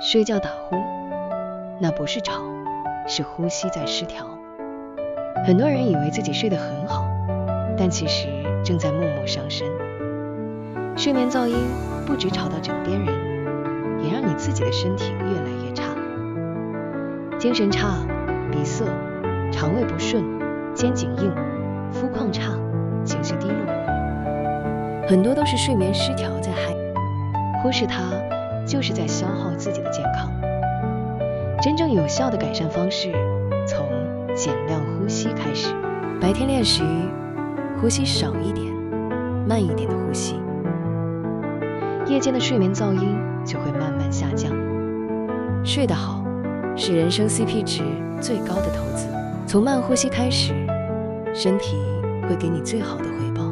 睡觉打呼，那不是吵，是呼吸在失调。很多人以为自己睡得很好，但其实正在默默伤身。睡眠噪音不只吵到枕边人，也让你自己的身体越来越差。精神差、鼻塞、肠胃不顺、肩颈硬、肤况差、情绪低落，很多都是睡眠失调在害你，忽视它就是在消耗自己的健康。真正有效的改善方式，从减量呼吸开始。白天练习呼吸少一点、慢一点的呼吸，夜间的睡眠噪音就会慢慢下降。睡得好是人生 CP 值最高的投资。从慢呼吸开始，身体会给你最好的回报。